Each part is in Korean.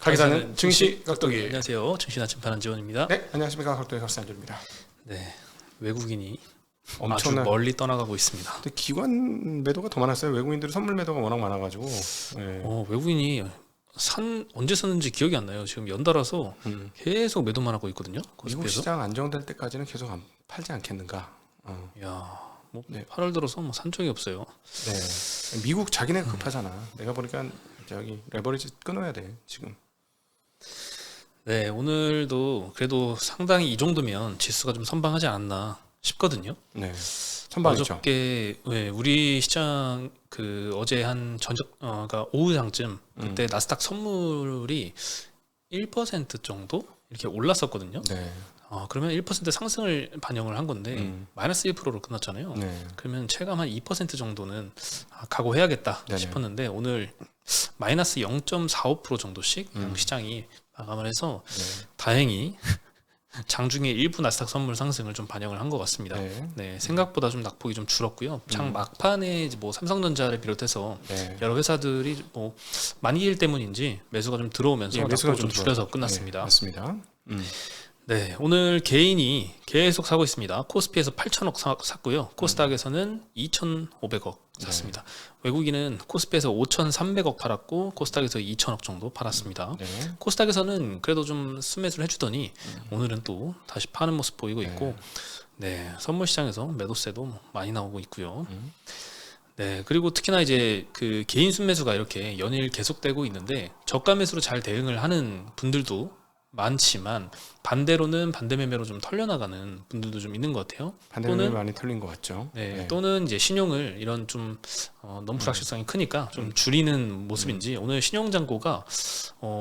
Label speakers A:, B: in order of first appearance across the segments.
A: 가기사는 증시 각도기.
B: 안녕하세요. 증시 나침반 지원입니다.
A: 네, 안녕하십니까. 각도기 설산주입니다.
B: 네, 외국인이 아주
A: 엄청난
B: 멀리 떠나가고 있습니다.
A: 근데 기관 매도가 더 많았어요. 외국인들이 선물 매도가 워낙 많아가지고. 네.
B: 외국인이 언제 샀는지 기억이 안 나요. 지금 연달아서 계속 매도만 하고 있거든요.
A: 미국
B: 코스피에서.
A: 시장 안정될 때까지는 계속 팔지 않겠는가.
B: 야, 뭐
A: 네.
B: 8월 들어서 뭐 산 적이 없어요.
A: 네. 미국 자기네 급하잖아. 내가 보니까 저기 레버리지 끊어야 돼 지금.
B: 네, 오늘도 그래도 상당히 이 정도면 지수가 좀 선방하지 않았나 싶거든요.
A: 네. 선방이죠.
B: 어저께 우리 시장 어제 한 그러니까 오후장쯤 그때 나스닥 선물이 1% 정도 이렇게 올랐었거든요.
A: 네.
B: 그러면 1% 상승을 반영을 한 건데 마이너스 1%로 끝났잖아요.
A: 네.
B: 그러면 체감 한 2% 정도는 각오해야겠다
A: 네네.
B: 싶었는데 오늘 마이너스 0.45% 정도씩 시장이 마감을 해서
A: 네.
B: 다행히 장중에 일부 나스닥 선물 상승을 좀 반영을 한 것 같습니다.
A: 네.
B: 네, 생각보다 좀 낙폭이 좀 줄었고요. 장 막판에 뭐 삼성전자를 비롯해서
A: 네.
B: 여러 회사들이 뭐 만기일 때문인지 매수가 좀 들어오면서
A: 예, 매수가
B: 낙폭을 좀
A: 좀
B: 줄여서 끝났습니다.
A: 네, 맞습니다.
B: 네, 오늘 개인이 계속 사고 있습니다. 코스피에서 8천억 샀고요. 코스닥에서는 2,500억 샀습니다. 외국인은 코스피에서 5,300억 팔았고 코스닥에서 2,000억 정도 팔았습니다.
A: 네.
B: 코스닥에서는 그래도 좀 순매수를 해주더니 오늘은 또 다시 파는 모습 보이고 있고 네, 선물 시장에서 매도세도 많이 나오고 있고요. 네, 그리고 특히나 이제 개인 순매수가 이렇게 연일 계속되고 있는데 저가 매수로 잘 대응을 하는 분들도 많지만 반대로는 반대 매매로 좀 털려나가는 분들도 좀 있는 것 같아요.
A: 반대로 많이 틀린 것 같죠.
B: 네,
A: 네.
B: 또는 이제 신용을 이런 좀 너무 불확실성이 크니까 좀 줄이는 모습인지 오늘 신용 잔고가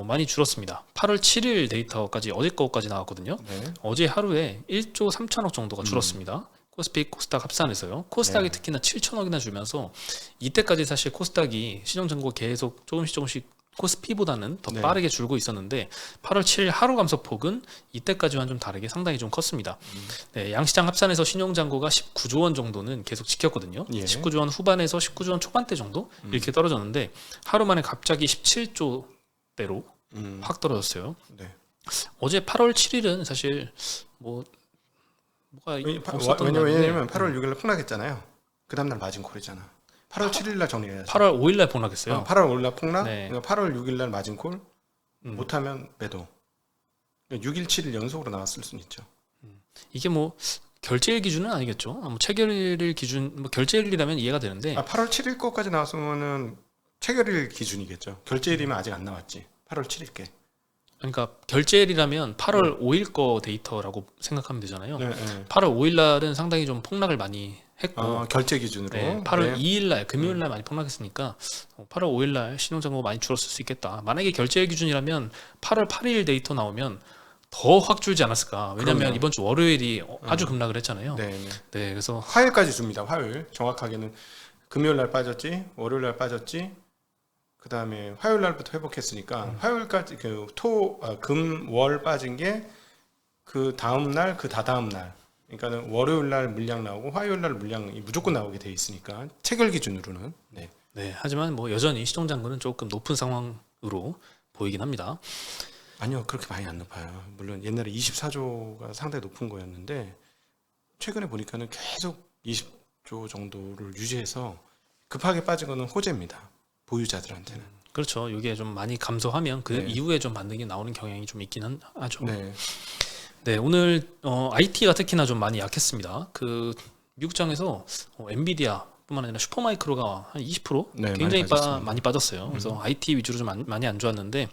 B: 많이 줄었습니다. 8월 7일 데이터까지 어제 거까지 나왔거든요.
A: 네.
B: 어제 하루에 1조 3천억 정도가 줄었습니다. 코스피 코스닥 합산해서요. 코스닥이
A: 네.
B: 특히나 7천억이나 줄면서 이때까지 사실 코스닥이 신용 잔고가 계속 조금씩 코스피보다는 더
A: 네.
B: 빠르게 줄고 있었는데 8월 7일 하루 감소폭은 이때까지와는 좀 다르게 상당히 좀 컸습니다. 네, 양시장 합산해서 신용잔고가 19조 원 정도는 계속 지켰거든요.
A: 예.
B: 19조 원 후반에서 19조 원 초반대 정도 이렇게 떨어졌는데 하루 만에 갑자기 17조대로 확 떨어졌어요.
A: 네.
B: 어제 8월 7일은 사실 뭐가 없었던
A: 왜냐면 8월 6일 날 폭락했잖아요. 그 다음 날 마진 콜이잖아. 8월 7일 날 정리해야지.
B: 8월 5일 날 폭락했어요.
A: 8월 5일 날 폭락.
B: 네.
A: 그러니까 8월 6일 날 마진 콜. 못하면 매도. 6일 7일 연속으로 나왔을 수는 있죠.
B: 이게 뭐 결제일 기준은 아니겠죠. 뭐 체결일 기준, 뭐 결제일이라면 이해가 되는데
A: 8월 7일 거까지 나왔으면은 체결일 기준이겠죠. 결제일이면 아직 안 나왔지. 8월 7일께.
B: 그러니까 결제일이라면 8월 5일 거 데이터라고 생각하면 되잖아요.
A: 네, 네.
B: 8월 5일 날은 상당히 좀 폭락을 많이 했고
A: 결제 기준으로.
B: 네, 8월
A: 네.
B: 2일 날 금요일 날 많이 폭락했으니까 8월 5일 날 신용잔고가 많이 줄었을 수 있겠다. 만약에 결제일 기준이라면 8월 8일 데이터 나오면 더 확 줄지 않았을까. 왜냐하면
A: 그럼요.
B: 이번 주 월요일이 아주 급락을 했잖아요.
A: 네, 네.
B: 네, 그래서
A: 화요일까지 줍니다. 화요일. 정확하게는 금요일 날 빠졌지, 월요일 날 빠졌지. 그다음에 화요일 날부터 회복했으니까 화요일까지 금, 월 빠진 게 그 다음 날, 그 다다음 날. 그러니까는 월요일 날 물량 나오고 화요일 날 물량이 무조건 나오게 돼 있으니까 체결 기준으로는. 네.
B: 네, 하지만 뭐 여전히 시종잔고는 조금 높은 상황으로 보이긴 합니다.
A: 아니요, 그렇게 많이 안 높아요. 물론 옛날에 24조가 상당히 높은 거였는데 최근에 보니까는 계속 20조 정도를 유지해서 급하게 빠진 거는 호재입니다. 보유자들한테는.
B: 그렇죠. 이게 좀 많이 감소하면 그
A: 네.
B: 이후에 좀 반등이 나오는 경향이 좀 있기는 하죠.
A: 네.
B: 네, 오늘 IT가 특히나 좀 많이 약했습니다. 미국장에서 엔비디아뿐만 아니라 슈퍼마이크로가 한 20%
A: 네,
B: 굉장히
A: 많이
B: 많이 빠졌어요. 그래서 IT 위주로 좀 많이 안 좋았는데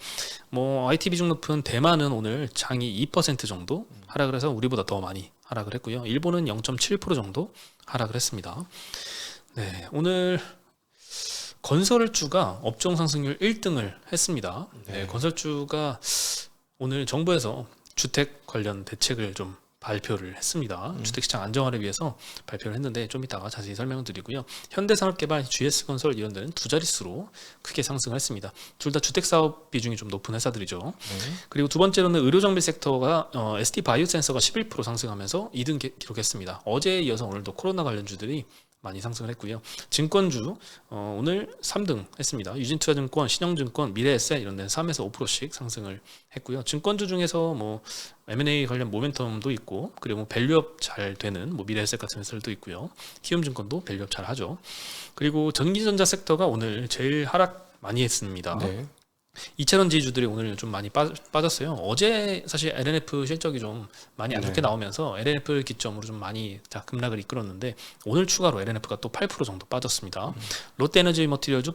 B: 뭐 IT 비중 높은 대만은 오늘 장이 2% 정도 하락을 해서 우리보다 더 많이 하락을 했고요. 일본은 0.7% 정도 하락을 했습니다. 네, 오늘 건설주가 업종 상승률 1등을 했습니다. 네, 건설주가 오늘 정부에서 주택 관련 대책을 좀 발표를 했습니다. 주택시장 안정화를 위해서 발표를 했는데 좀 이따가 자세히 설명을 드리고요. 현대산업개발, GS건설 이런 데는 두 자릿수로 크게 상승을 했습니다. 둘 다 주택사업 비중이 좀 높은 회사들이죠. 그리고 두 번째로는 의료정비 섹터가 ST바이오센서가 11% 상승하면서 2등 기록했습니다. 어제에 이어서 오늘도 코로나 관련주들이 많이 상승을 했고요. 증권주 오늘 3등 했습니다. 유진투자증권, 신영증권, 미래에셋 이런 데는 3에서 5%씩 상승을 했고요. 증권주 중에서 뭐 M&A 관련 모멘텀도 있고, 그리고 뭐 밸류업 잘 되는 뭐 미래에셋 같은 회사들도 있고요. 키움증권도 밸류업 잘 하죠. 그리고 전기전자 섹터가 오늘 제일 하락 많이 했습니다.
A: 네.
B: 이채론지주들이 오늘 좀 많이 빠졌어요. 어제 사실 LNF 실적이 좀 많이 안 좋게 나오면서 LNF를 기점으로 좀 많이 급락을 이끌었는데, 오늘 추가로 LNF가 또 8% 정도 빠졌습니다. 롯데에너지 머티리얼즈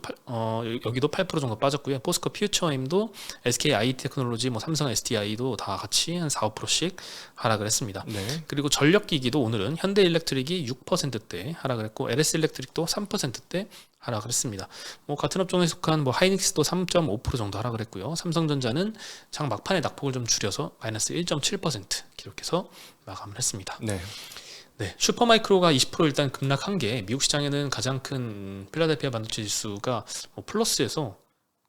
B: 여기도 8% 정도 빠졌고요. 포스코 퓨처엠도 SK IT테크놀로지, 뭐 삼성 SDI도 다 같이 한 4, 5%씩 하락을 했습니다.
A: 네.
B: 그리고 전력기기도 오늘은 현대일렉트릭이 6%대 하락을 했고, LS일렉트릭도 3%대 하락을 했습니다. 뭐 같은 업종에 속한 뭐 하이닉스도 3.5% 정도 하락을 했고요. 삼성전자는 장 막판에 낙폭을 좀 줄여서 마이너스 1.7% 기록해서 마감을 했습니다.
A: 네.
B: 네, 슈퍼마이크로가 20% 일단 급락한 게, 미국 시장에는 가장 큰 필라델피아 반도체 지수가 뭐 플러스에서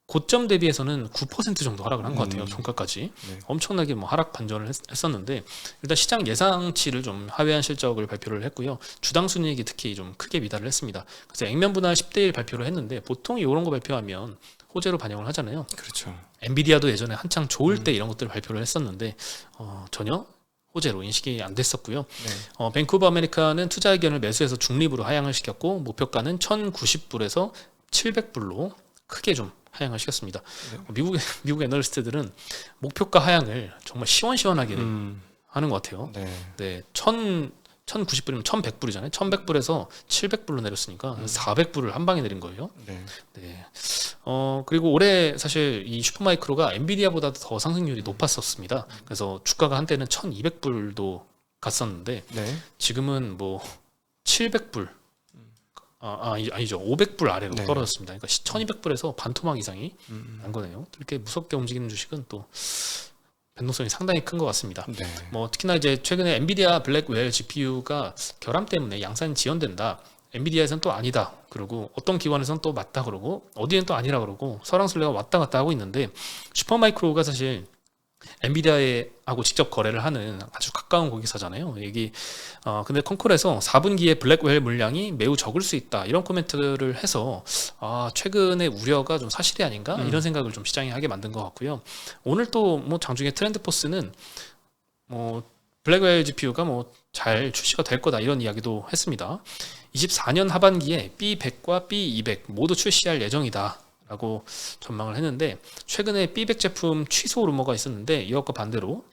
B: 고점 대비해서는 9% 정도 하락을 한 것 같아요. 종가까지.
A: 네.
B: 엄청나게 뭐 하락 반전을 했었는데, 일단 시장 예상치를 좀 하회한 실적을 발표를 했고요. 주당 순이익이 특히 좀 크게 미달을 했습니다. 그래서 액면 분할 10대1 발표를 했는데, 보통 이런 거 발표하면 호재로 반영을 하잖아요.
A: 그렇죠.
B: 엔비디아도 예전에 한창 좋을 때 이런 것들을 발표를 했었는데 전혀 호재로 인식이 안 됐었고요.
A: 네.
B: 뱅크 오브 아메리카는 투자 의견을 매수해서 중립으로 하향을 시켰고, 목표가는 1,090불에서 700불로 크게 좀 하향을 시켰습니다.
A: 네.
B: 미국 애널리스트들은 목표가 하향을 정말 시원시원하게 하는 것 같아요.
A: 네.
B: 네, 1,090불이면 1,100불이잖아요. 1,100불에서 700불로 내렸으니까 400불을 한 방에 내린 거예요.
A: 네.
B: 네. 그리고 올해 사실 이 슈퍼마이크로가 엔비디아보다 더 상승률이 높았었습니다. 그래서 주가가 한때는 1,200불도 갔었는데,
A: 네.
B: 지금은 뭐 700불, 아니죠, 500불 아래로
A: 네.
B: 떨어졌습니다. 그러니까 1,200불에서 반토막 이상이 난 거네요. 이렇게 무섭게 움직이는 주식은 또 변동성이 상당히 큰 것 같습니다.
A: 네.
B: 뭐 특히나 이제 최근에 엔비디아 블랙웰 GPU가 결함 때문에 양산이 지연된다. 엔비디아에서는 또 아니다. 그리고 어떤 기관에서는 또 맞다 그러고, 어디는 또 아니라 그러고, 설왕설래가 왔다 갔다 하고 있는데, 슈퍼마이크로가 사실 엔비디아하고 직접 거래를 하는 아주 가까운 고객사잖아요. 여기 근데 컨콜에서 4분기에 블랙웰 물량이 매우 적을 수 있다, 이런 코멘트를 해서 최근의 우려가 좀 사실이 아닌가, 이런 생각을 좀 시장이 하게 만든 것 같고요. 오늘 또 뭐 장중에 트렌드포스는 뭐 블랙웰 GPU가 뭐 잘 출시가 될 거다, 이런 이야기도 했습니다. 24년 하반기에 B100과 B200 모두 출시할 예정이다 라고 전망을 했는데, 최근에 B100 제품 취소 루머가 있었는데, 이것과 반대로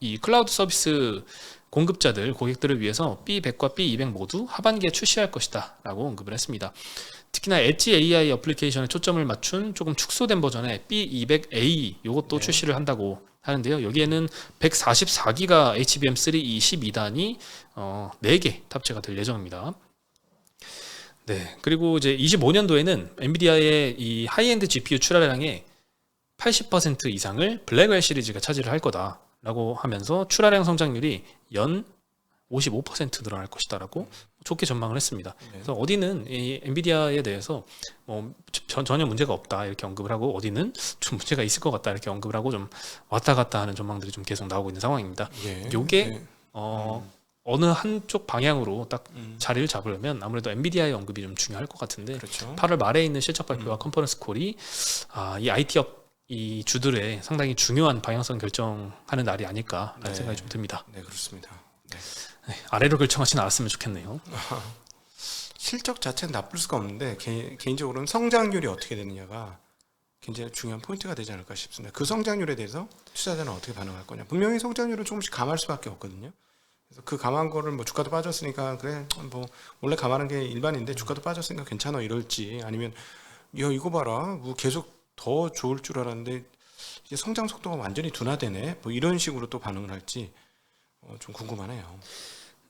B: 이 클라우드 서비스 공급자들, 고객들을 위해서 B100과 B200 모두 하반기에 출시할 것이다 라고 언급을 했습니다. 특히나 엣지 AI 어플리케이션에 초점을 맞춘 조금 축소된 버전의 B200A 이것도
A: 네.
B: 출시를 한다고 하는데요. 여기에는 144기가 HBM3E 12단이 4개 탑재가 될 예정입니다. 네, 그리고 이제 25년도에는 엔비디아의 이 하이엔드 GPU 출하량의 80% 이상을 블랙웰 시리즈가 차지를 할 거다라고 하면서 출하량 성장률이 연 55% 늘어날 것이다라고 좋게 전망을 했습니다. 그래서 어디는 이 엔비디아에 대해서 뭐 전혀 문제가 없다 이렇게 언급을 하고, 어디는 좀 문제가 있을 것 같다 이렇게 언급을 하고, 좀 왔다 갔다 하는 전망들이 좀 계속 나오고 있는 상황입니다.
A: 예.
B: 요게
A: 네.
B: 어느 한쪽 방향으로 딱 자리를 잡으려면 아무래도 엔비디아의 언급이 좀 중요할 것 같은데,
A: 그렇죠.
B: 8월 말에 있는 실적 발표와 컨퍼런스 콜이 이 IT업 이 주들의 상당히 중요한 방향성 결정하는 날이 아닐까라는
A: 네.
B: 생각이 좀 듭니다.
A: 네, 그렇습니다. 네.
B: 네, 아래로 결정하진 않았으면 좋겠네요.
A: 실적 자체는 나쁠 수가 없는데, 개인적으로는 성장률이 어떻게 되느냐가 굉장히 중요한 포인트가 되지 않을까 싶습니다. 그 성장률에 대해서 투자자는 어떻게 반응할 거냐. 분명히 성장률은 조금씩 감할 수밖에 없거든요. 그래서 그 감한 거를 뭐 주가도 빠졌으니까 그래 뭐 원래 감하는 게 일반인데 주가도 빠졌으니까 괜찮아 이럴지, 아니면 야 이거 봐라 뭐 계속 더 좋을 줄 알았는데 이제 성장 속도가 완전히 둔화되네, 뭐 이런 식으로 또 반응을 할지 좀 궁금하네요.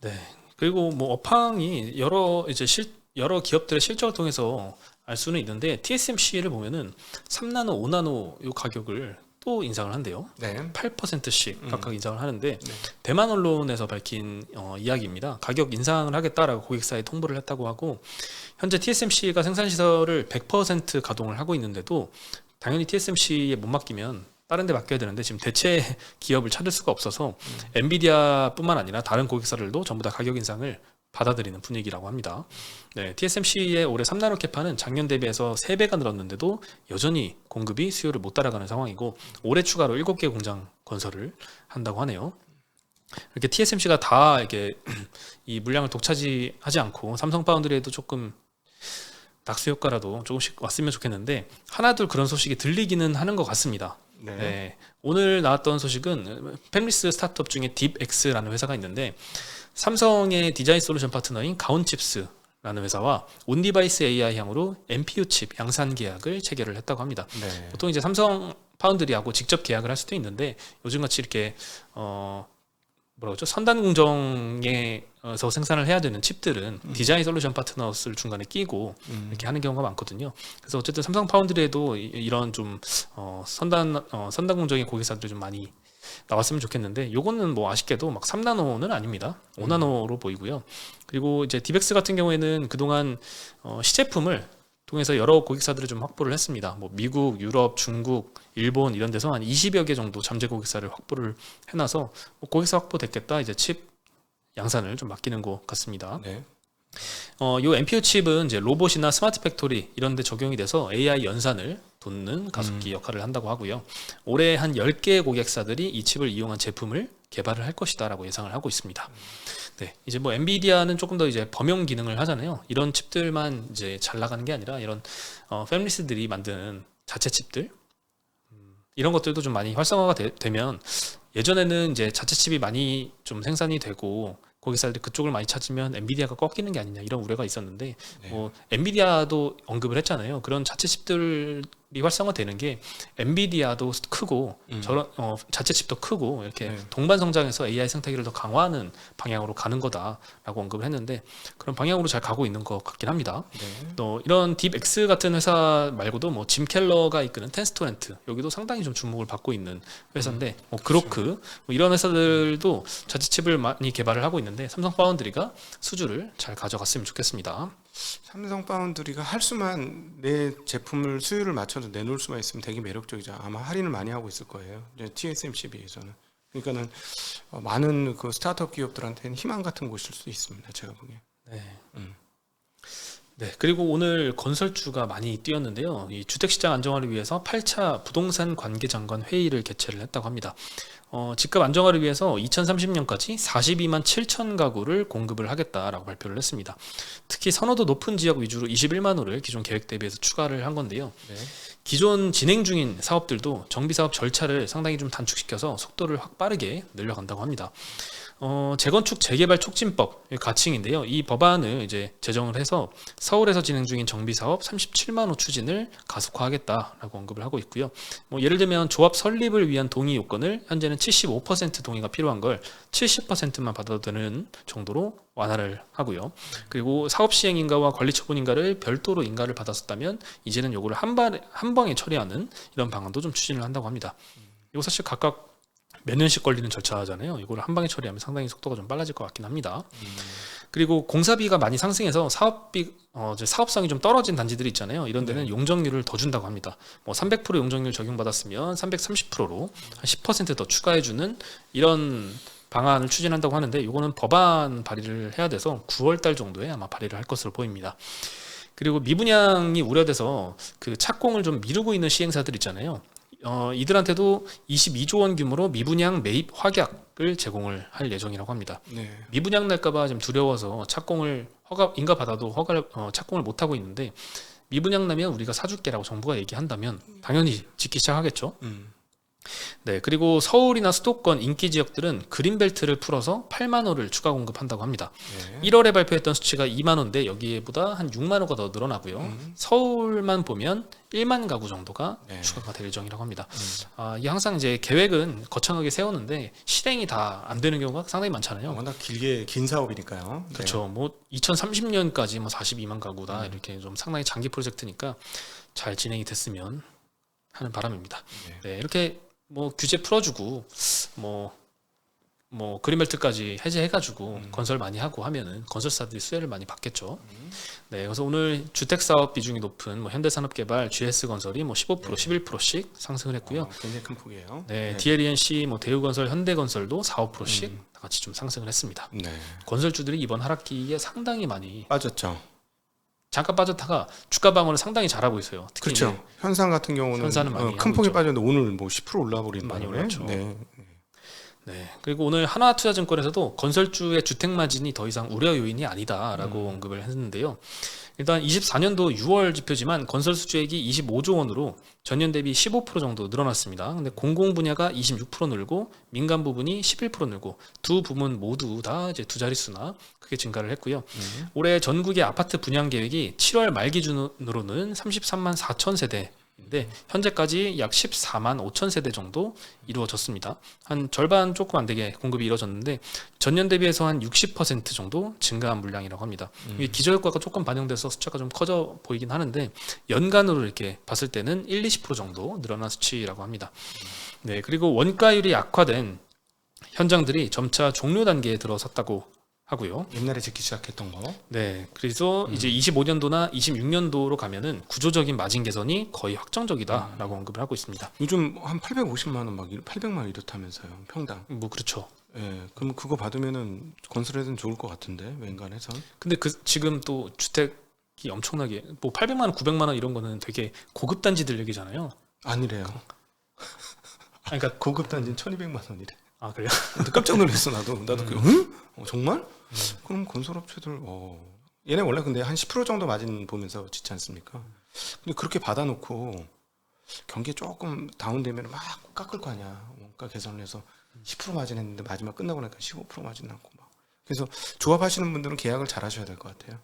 B: 네. 그리고 뭐 업황이 여러 기업들의 실적을 통해서 알 수는 있는데, TSMC를 보면은 3나노, 5나노 요 가격을 또 인상을 한대요.
A: 네.
B: 8%씩 각각 인상을 하는데,
A: 네.
B: 대만 언론에서 밝힌 이야기입니다. 가격 인상을 하겠다라고 고객사에 통보를 했다고 하고, 현재 TSMC가 생산 시설을 100% 가동을 하고 있는데도 당연히 TSMC에 못 맡기면 다른 데 맡겨야 되는데, 지금 대체 기업을 찾을 수가 없어서 엔비디아뿐만 아니라 다른 고객사들도 전부 다 가격 인상을 받아들이는 분위기라고 합니다. 네, TSMC의 올해 3나노 캐파는 작년 대비해서 3배가 늘었는데도 여전히 공급이 수요를 못 따라가는 상황이고 올해 추가로 7개 공장 건설을 한다고 하네요. 이렇게 TSMC가 다 이렇게 이 물량을 독차지하지 않고 삼성 파운드리에도 조금 낙수 효과라도 조금씩 왔으면 좋겠는데 하나둘 그런 소식이 들리기는 하는 것 같습니다.
A: 네.
B: 네, 오늘 나왔던 소식은 팹리스 스타트업 중에 딥엑스라는 회사가 있는데 삼성의 디자인 솔루션 파트너인 가온칩스라는 회사와 온디바이스 AI 향으로 NPU 칩 양산 계약을 체결을 했다고 합니다.
A: 네.
B: 보통 이제 삼성 파운드리하고 직접 계약을 할 수도 있는데 요즘같이 이렇게 뭐라 그러죠? 선단 공정에서 생산을 해야 되는 칩들은 디자인 솔루션 파트너스를 중간에 끼고 이렇게 하는 경우가 많거든요. 그래서 어쨌든 삼성 파운드리에도 이런 좀 선단 공정의 고객사들이 좀 많이 나왔으면 좋겠는데 요거는 뭐 아쉽게도 막 3나노는 아닙니다. 5나노로 보이고요. 그리고 이제 디벡스 같은 경우에는 그동안 시제품을 통해서 여러 고객사들을 좀 확보를 했습니다. 뭐 미국, 유럽, 중국, 일본 이런 데서 한 20여 개 정도 잠재 고객사를 확보를 해놔서 뭐 고객사 확보됐겠다 이제 칩 양산을 좀 맡기는 것 같습니다.
A: 네.
B: 요 NPU 칩은 이제 로봇이나 스마트 팩토리 이런 데 적용이 돼서 AI 연산을 돕는 가속기 역할을 한다고 하고요. 올해 한 10개 고객사들이 이 칩을 이용한 제품을 개발을 할 것이다라고 예상을 하고 있습니다. 네, 이제 뭐 엔비디아는 조금 더 이제 범용 기능을 하잖아요. 이런 칩들만 이제 잘 나가는 게 아니라 이런 팹리스들이 만드는 자체 칩들 이런 것들도 좀 많이 활성화가 되면 예전에는 이제 자체 칩이 많이 좀 생산이 되고 고객사들이 그쪽을 많이 찾으면 엔비디아가 꺾이는 게 아니냐 이런 우려가 있었는데
A: 네.
B: 뭐 엔비디아도 언급을 했잖아요. 그런 자체 칩들이 활성화되는 게 엔비디아도 크고 저런 자체 칩도 크고 이렇게
A: 네.
B: 동반 성장해서 AI 생태계를 더 강화하는 방향으로 가는 거다라고 언급을 했는데 그런 방향으로 잘 가고 있는 것 같긴 합니다.
A: 네.
B: 또 이런 딥엑스 같은 회사 말고도 뭐 짐 켈러가 이끄는 텐스토렌트 여기도 상당히 좀 주목을 받고 있는 회사인데 뭐 그로크 뭐 이런 회사들도 자체 칩을 많이 개발을 하고 있는데 삼성 파운드리가 수주를 잘 가져갔으면 좋겠습니다.
A: 삼성 파운드리가 할 수만 내 제품을 수요를 맞춰서 내놓을 수만 있으면 되게 매력적이죠. 아마 할인을 많이 하고 있을 거예요. 이제 TSMC에 비해서는. 그러니까는 많은 그 스타트업 기업들한테는 희망 같은 곳일 수 있습니다. 제가 보기엔.
B: 네. 네, 그리고 오늘 건설주가 많이 뛰었는데요. 이 주택시장 안정화를 위해서 8차 부동산 관계장관 회의를 개최를 했다고 합니다. 집값 안정화를 위해서 2030년까지 42만 7천 가구를 공급을 하겠다라고 발표를 했습니다. 특히 선호도 높은 지역 위주로 21만 호를 기존 계획 대비해서 추가를 한 건데요.
A: 네.
B: 기존 진행 중인 사업들도 정비사업 절차를 상당히 좀 단축시켜서 속도를 확 빠르게 늘려간다고 합니다. 재건축 재개발 촉진법 가칭인데요. 이 법안을 이제 제정을 해서 서울에서 진행 중인 정비사업 37만 호 추진을 가속화하겠다라고 언급을 하고 있고요. 뭐 예를 들면 조합 설립을 위한 동의 요건을 현재는 75% 동의가 필요한 걸 70%만 받아도 되는 정도로 완화를 하고요. 그리고 사업 시행 인가와 관리 처분 인가를 별도로 인가를 받았었다면 이제는 요거를 한 방에 처리하는 이런 방안도 좀 추진을 한다고 합니다. 이거 사실 각각 몇 년씩 걸리는 절차잖아요. 이걸 한 방에 처리하면 상당히 속도가 좀 빨라질 것 같긴 합니다. 그리고 공사비가 많이 상승해서 사업성이 좀 떨어진 단지들이 있잖아요. 이런 데는 용적률을 더 준다고 합니다. 뭐 300% 용적률 적용받았으면 330%로 한 10%더 추가해주는 이런 방안을 추진한다고 하는데 이거는 법안 발의를 해야 돼서 9월 달 정도에 아마 발의를 할 것으로 보입니다. 그리고 미분양이 우려돼서 그 착공을 좀 미루고 있는 시행사들 있잖아요. 이들한테도 22조 원 규모로 미분양 매입 확약을 제공을 할 예정이라고 합니다.
A: 네.
B: 미분양 날까봐 좀 두려워서 착공을 인가 받아도 착공을 못 하고 있는데 미분양 나면 우리가 사줄게라고 정부가 얘기한다면 당연히 짓기 시작하겠죠. 네, 그리고 서울이나 수도권 인기 지역들은 그린벨트를 풀어서 8만 호를 추가 공급한다고 합니다.
A: 네.
B: 1월에 발표했던 수치가 2만 호인데 여기에보다 한 6만 호가 더 늘어나고요. 서울만 보면 1만 가구 정도가
A: 네.
B: 추가가 될 예정이라고 합니다. 이게 항상 이제 계획은 거창하게 세우는데 실행이 다 안 되는 경우가 상당히 많잖아요.
A: 워낙 긴 사업이니까요. 네.
B: 그렇죠. 뭐 2030년까지 뭐 42만 가구다 이렇게 좀 상당히 장기 프로젝트니까 잘 진행이 됐으면 하는 바람입니다.
A: 네.
B: 네, 이렇게 뭐 규제 풀어주고 뭐 뭐 그린벨트까지 해제해가지고 건설 많이 하고 하면은 건설사들이 수혜를 많이 받겠죠. 네, 그래서 오늘 주택 사업 비중이 높은 뭐 현대산업개발, GS건설이 뭐 15%, 11%씩 상승을 했고요.
A: 굉장히 큰 폭이에요.
B: 네, DLENC, 뭐 대우건설, 현대건설도 4, 5%씩 다 같이 좀 상승을 했습니다.
A: 네.
B: 건설주들이 이번 하락기에 상당히 많이
A: 빠졌죠.
B: 잠깐 빠졌다가 주가 방어를 상당히 잘하고 있어요. 특히
A: 그렇죠.
B: 이제
A: 현상 같은 경우는
B: 현상은 많이
A: 큰
B: 하고
A: 폭이
B: 있죠.
A: 빠졌는데 오늘 뭐 10% 올라 버린
B: 많이
A: 바람에.
B: 올랐죠.
A: 네.
B: 네. 그리고 오늘 하나투자증권에서도 건설주의 주택 마진이 더 이상 우려 요인이 아니다라고 언급을 했는데요. 일단 24년도 6월 지표지만 건설 수주액이 25조 원으로 전년 대비 15% 정도 늘어났습니다. 근데 공공 분야가 26% 늘고 민간 부분이 11% 늘고 두 부문 모두 다 이제 두 자릿수나 크게 증가를 했고요. 올해 전국의 아파트 분양 계획이 7월 말 기준으로는 33만 4천 세대 인데 현재까지 약 14만 5천 세대 정도 이루어졌습니다. 한 절반 조금 안 되게 공급이 이루어졌는데 전년 대비해서 한 60% 정도 증가한 물량이라고 합니다. 이게 기저효과가 조금 반영돼서 숫자가 좀 커져 보이긴 하는데 연간으로 이렇게 봤을 때는 1-20% 정도 늘어난 수치라고 합니다. 네, 그리고 원가율이 악화된 현장들이 점차 종료 단계에 들어섰다고 하고요.
A: 옛날에 짓기 시작했던 거.
B: 네, 그래서 이제 25년도나 26년도로 가면은 구조적인 마진 개선이 거의 확정적이다라고 언급을 하고 있습니다.
A: 요즘 한 850만 원 막 800만 원 이렇다면서요. 평당.
B: 뭐 그렇죠.
A: 예. 그럼 그거 받으면은 건설에는 좋을 것 같은데 웬간해선.
B: 근데 그 지금 또 주택이 엄청나게 뭐 800만 원, 900만 원 이런 거는 되게 고급 단지들 얘기잖아요.
A: 아니래요.
B: 그러니까
A: 고급 단지는 1,200만 원이래.
B: 아 그래요?
A: 근데 깜짝 놀랐어 나도. 응? 정말? 그럼 건설업체들 얘네 원래 근데 한 10% 정도 마진 보면서 짓지 않습니까? 근데 그렇게 받아놓고 경기 조금 다운되면 막 깎을 거 아니야. 원가 개선을 해서 10% 마진 했는데 마지막 끝나고 나니까 15% 마진 났고 막. 그래서 조합하시는 분들은 계약을 잘 하셔야 될 것 같아요.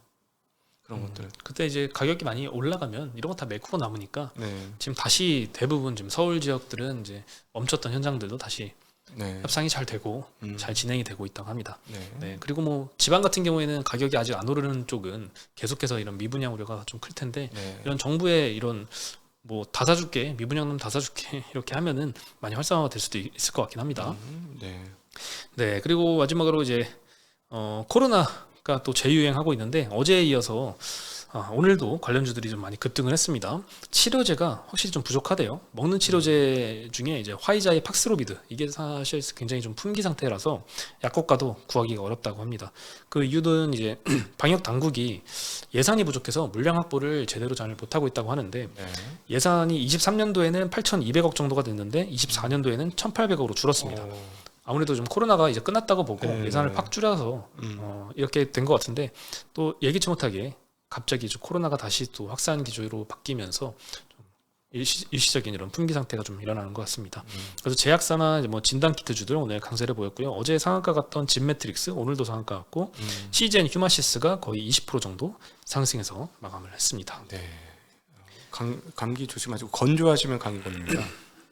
A: 그런 것들.
B: 그때 이제 가격이 많이 올라가면 이런 거 다 메꾸고 남으니까
A: 네.
B: 지금 다시 대부분 지금 서울 지역들은 이제 멈췄던 현장들도 다시
A: 네.
B: 협상이 잘 되고 잘 진행이 되고 있다고 합니다.
A: 네.
B: 네, 그리고 뭐 지방 같은 경우에는 가격이 아직 안 오르는 쪽은 계속해서 이런 미분양 우려가 좀 클 텐데
A: 네.
B: 이런 정부의 이런 뭐 다 사줄게 미분양은 다 사줄게 이렇게 하면은 많이 활성화가 될 수도 있을 것 같긴 합니다.
A: 네.
B: 네, 그리고 마지막으로 이제 코로나가 또 재유행하고 있는데 어제에 이어서 오늘도 관련주들이 좀 많이 급등을 했습니다. 치료제가 확실히 좀 부족하대요. 먹는 치료제 중에 이제 화이자의 팍스로비드 이게 사실 굉장히 좀 품귀 상태라서 약국가도 구하기가 어렵다고 합니다. 그 이유는 이제 방역 당국이 예산이 부족해서 물량 확보를 제대로 잘 못하고 있다고 하는데
A: 네.
B: 예산이 23년도에는 8,200억 정도가 됐는데 24년도에는 1,800억으로 줄었습니다. 아무래도 좀 코로나가 이제 끝났다고 보고
A: 네,
B: 예산을
A: 네.
B: 팍 줄여서 이렇게 된 것 같은데 또 예기치 못하게 갑자기 좀 코로나가 다시 또 확산 기조로 바뀌면서 좀 일시적인 이런 품귀 상태가 좀 일어나는 것 같습니다. 그래서 제약사나 이제 뭐 진단키트주들 오늘 강세를 보였고요. 어제 상한가 갔던 진매트릭스 오늘도 상한가 갔고 시젠 휴마시스가 거의 20% 정도 상승해서 마감을 했습니다.
A: 네. 감기 조심하시고 건조하시면 감기 걸립니다.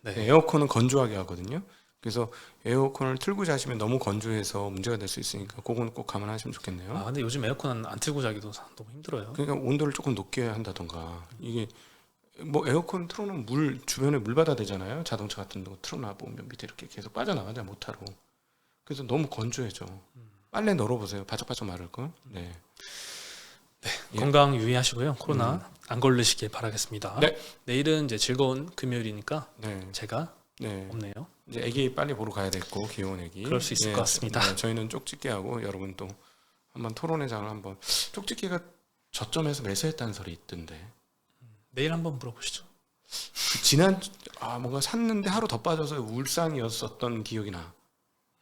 B: 네.
A: 네, 에어컨은 건조하게 하거든요. 그래서 에어컨을 틀고 자시면 너무 건조해서 문제가 될 수 있으니까 그건 꼭 감안하시면 좋겠네요.
B: 근데 요즘 에어컨 안 틀고 자기도 너무 힘들어요.
A: 그러니까 온도를 조금 높게 한다던가 이게 뭐 에어컨 틀어놓으면 물 주변에 물 받아 되잖아요. 자동차 같은 거 틀어놔 보면 밑에 이렇게 계속 빠져나가잖아 모터로. 그래서 너무 건조해져. 빨래 널어보세요. 바짝바짝 마를 거. 네. 예.
B: 건강 유의하시고요. 코로나 안 걸리시길 바라겠습니다.
A: 네.
B: 내일은 이제 즐거운 금요일이니까
A: 네.
B: 제가
A: 네.
B: 없네요.
A: 이제 애기 빨리 보러 가야 됐고 귀여운 애기.
B: 그럴 수 있을 것 같습니다.
A: 네, 저희는 쪽집게 하고 여러분 또 한번 토론회 장을 한번 쪽집게가 저점에서 매수했다는 소리 있던데.
B: 내일 한번 물어보시죠.
A: 지난 뭔가 샀는데 하루 더 빠져서 울상이었었던 기억이 나.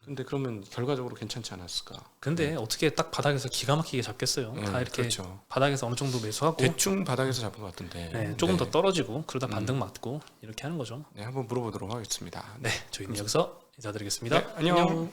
A: 근데 그러면 결과적으로 괜찮지 않았을까?
B: 근데 어떻게 딱 바닥에서 기가 막히게 잡겠어요. 다 이렇게
A: 그렇죠.
B: 바닥에서 어느 정도 매수하고
A: 대충 바닥에서 잡은 것 같은데.
B: 네, 조금 더 떨어지고 그러다 반등 맞고 이렇게 하는 거죠.
A: 네, 한번 물어보도록 하겠습니다.
B: 네, 저희는 여기서 인사드리겠습니다.
A: 네, 안녕.